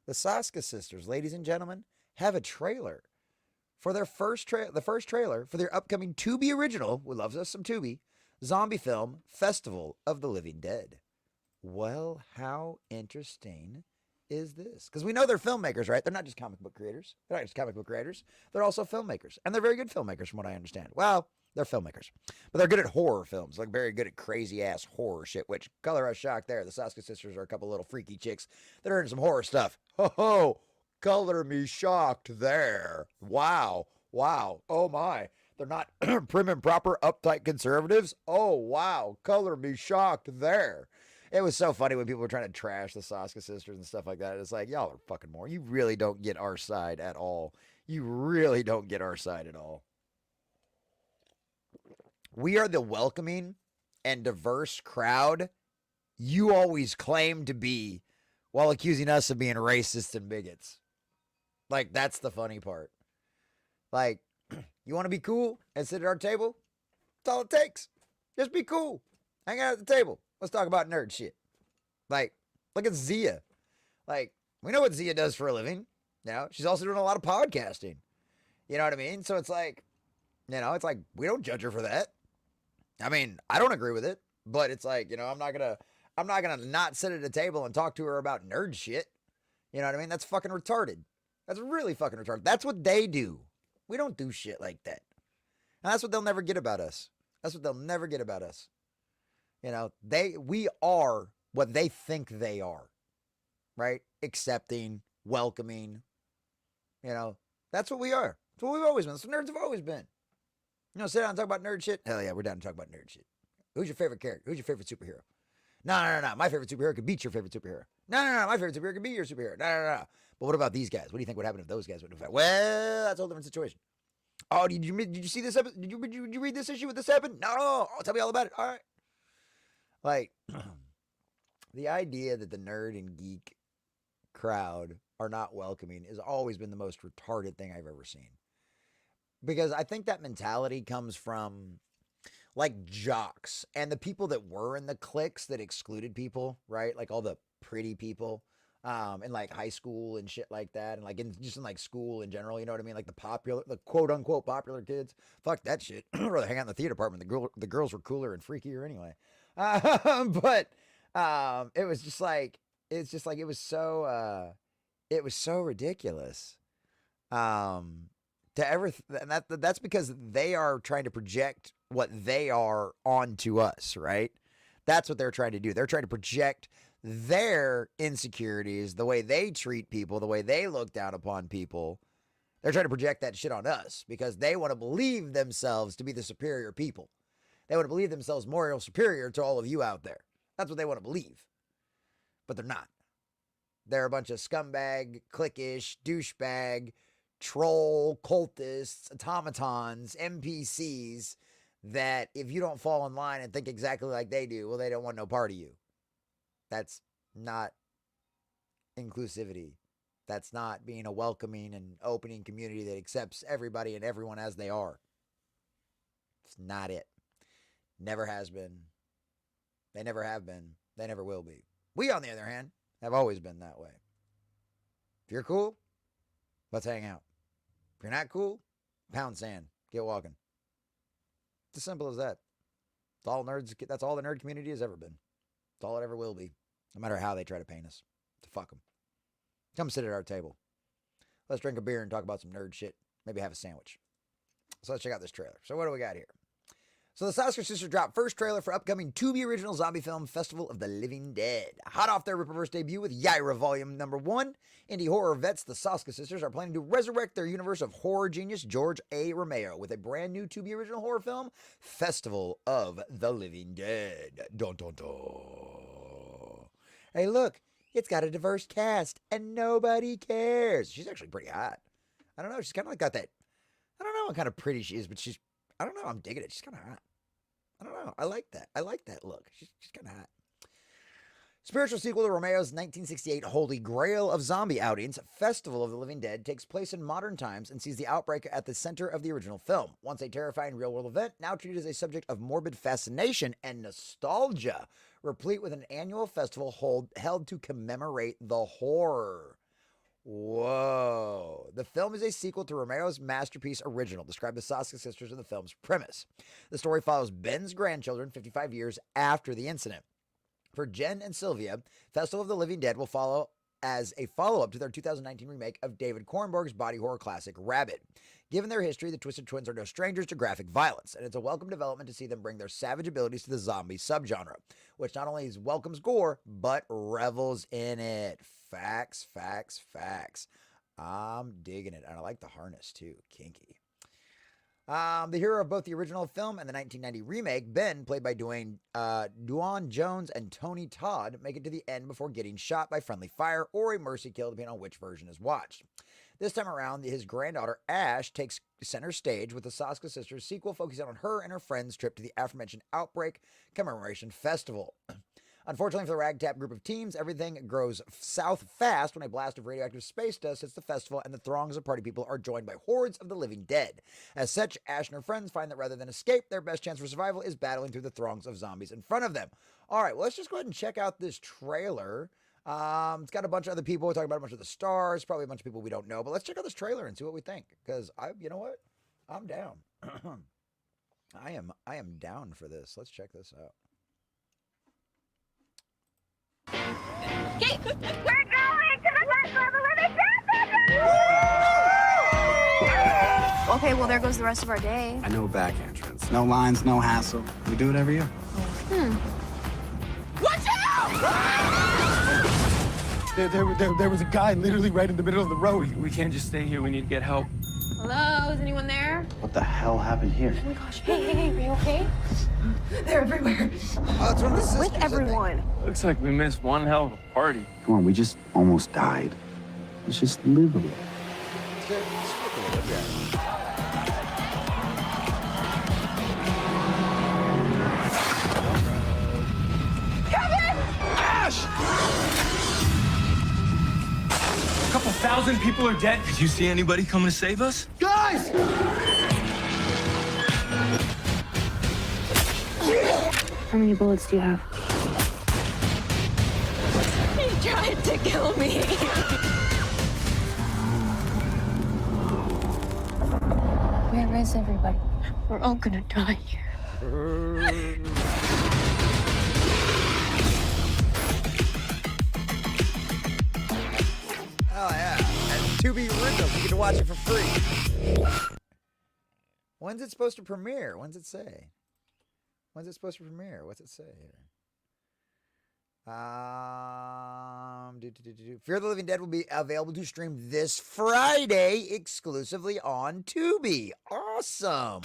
The Soska Sisters, ladies and gentlemen, have a trailer for their the first trailer for their upcoming Tubi original, who loves us some Tubi, zombie film, Festival of the Living Dead. Well, how interesting is this? Because we know they're filmmakers, right? They're not just comic book creators. They're not just comic book creators. They're also filmmakers. And they're very good filmmakers, from what I understand. Well, they're filmmakers. But they're good at horror films, like very good at crazy ass horror shit, which color us shocked there. The Soska Sisters are a couple little freaky chicks that are into some horror stuff. Ho ho! Color me shocked there. Wow. Wow. Oh my. They're not prim and proper, uptight conservatives. Oh wow. Color me shocked there. It was so funny when people were trying to trash the Soska Sisters and stuff like that. It's like, y'all are fucking more. You really don't get our side at all. You really don't get our side at all. We are the welcoming and diverse crowd you always claim to be while accusing us of being racist and bigots. Like, that's the funny part. Like, you want to be cool and sit at our table? That's all it takes. Just be cool. Hang out at the table. Let's talk about nerd shit. Like, look at Zia. Like, we know what Zia does for a living. You know, she's also doing a lot of podcasting. You know what I mean? So it's like, it's like we don't judge her for that. I mean, I don't agree with it, but it's like, I'm not gonna not sit at a table and talk to her about nerd shit. You know what I mean? That's fucking retarded. That's really fucking retarded. That's what they do. We don't do shit like that. And that's what they'll never get about us. That's what they'll never get about us. We are what they think they are, right? Accepting, welcoming, that's what we are. That's what we've always been. That's what nerds have always been. Sit down and talk about nerd shit. Hell yeah, we're down to talk about nerd shit. Who's your favorite character? Who's your favorite superhero? No. My favorite superhero could beat your favorite superhero. No. My favorite superhero could be your superhero. No. But what about these guys? What do you think would happen if those guys would fight? Well, that's a whole different situation. Oh, did you see this episode? Did you read this issue with this happened? No. Oh, tell me all about it. All right. Like, the idea that the nerd and geek crowd are not welcoming has always been the most retarded thing I've ever seen. Because I think that mentality comes from like jocks and the people that were in the cliques that excluded people, right? Like all the pretty people in like high school and shit like that. And like just in like school in general, you know what I mean? Like the quote unquote popular kids. Fuck that shit. I'd rather hang out in the theater department. The girls were cooler and freakier anyway. But it was just like, it was so ridiculous. To ever, and that's because they are trying to project what they are onto us, right? That's what they're trying to do. They're trying to project their insecurities, the way they treat people, the way they look down upon people. They're trying to project that shit on us because they want to believe themselves to be the superior people. They want to believe themselves moral superior to all of you out there. That's what they want to believe. But they're not. They're a bunch of scumbag, cliquish, douchebag, troll, cultists, automatons, NPCs that if you don't fall in line and think exactly like they do, well, they don't want no part of you. That's not inclusivity. That's not being a welcoming and opening community that accepts everybody and everyone as they are. It's not it. Never has been. They never have been. They never will be. We, on the other hand, have always been that way. If you're cool, let's hang out. If you're not cool, pound sand. Get walking. It's as simple as that. That's all the nerd community has ever been. It's all it ever will be. No matter how they try to paint us. To fuck them. Come sit at our table. Let's drink a beer and talk about some nerd shit. Maybe have a sandwich. So let's check out this trailer. So what do we got here? So the Soska Sisters dropped first trailer for upcoming Tubi original zombie film Festival of the Living Dead. Hot off their Rippaverse debut with Yaira Volume Number 1, indie horror vets the Soska Sisters are planning to resurrect their universe of horror genius George A. Romero with a brand new Tubi original horror film, Festival of the Living Dead. Dun dun dun. Hey look, it's got a diverse cast and nobody cares. She's actually pretty hot. I don't know, she's kind of like got that, I don't know what kind of pretty she is, but I don't know, I'm digging it. She's kind of hot. I don't know. I like that. I like that look. She's kind of hot. Spiritual sequel to Romero's 1968 Holy Grail of zombie outings, Festival of the Living Dead takes place in modern times and sees the outbreak at the center of the original film. Once a terrifying real-world event, now treated as a subject of morbid fascination and nostalgia, replete with an annual festival held to commemorate the horror. Whoa. The film is a sequel to Romero's masterpiece original, described the Soska Sisters in the film's premise. The story follows Ben's grandchildren 55 years after the incident. For Jen and Sylvia, Festival of the Living Dead will follow as a follow-up to their 2019 remake of David Cronenberg's body horror classic Rabid. Given their history, the Twisted Twins are no strangers to graphic violence, and it's a welcome development to see them bring their savage abilities to the zombie subgenre, which not only welcomes gore, but revels in it. Facts, facts, facts. I'm digging it, and I like the harness too. Kinky. The hero of both the original film and the 1990 remake, Ben, played by Duane Jones and Tony Todd, make it to the end before getting shot by friendly fire or a mercy kill, depending on which version is watched. This time around, his granddaughter Ash takes center stage with the Soska Sisters sequel focusing on her and her friend's trip to the aforementioned Outbreak Commemoration Festival. Unfortunately for the ragtag group of teens, everything goes south fast when a blast of radioactive space dust hits the festival and the throngs of party people are joined by hordes of the living dead. As such, Ash and her friends find that rather than escape, their best chance for survival is battling through the throngs of zombies in front of them. All right, well, let's just go ahead and check out this trailer. It's got a bunch of other people. We're talking about a bunch of the stars, probably a bunch of people we don't know, but let's check out this trailer and see what we think. Because you know what? I'm down. I am down for this. Let's check this out. Okay, we're going to the Festival of the Living Dead! Okay, well, there goes the rest of our day. I know a back entrance. No lines, no hassle. We do it every year. Watch out! There was a guy literally right in the middle of the road. We can't just stay here. We need to get help. Hello, is anyone there? What the hell happened here? Oh my gosh, hey, are you okay? They're everywhere. Oh, it's one of the sisters, With everyone. Looks like we missed one hell of a party. Come on, we just almost died. Let's just live a little. A couple thousand people are dead. Did you see anybody coming to save us? Guys! How many bullets do you have? He tried to kill me. Where is everybody? We're all gonna die here. Oh, yeah. And Tubi originals. You get to watch it for free. When's it supposed to premiere? When's it say? When's it supposed to premiere? What's it say here? Fear the Living Dead will be available to stream this Friday exclusively on Tubi. Awesome.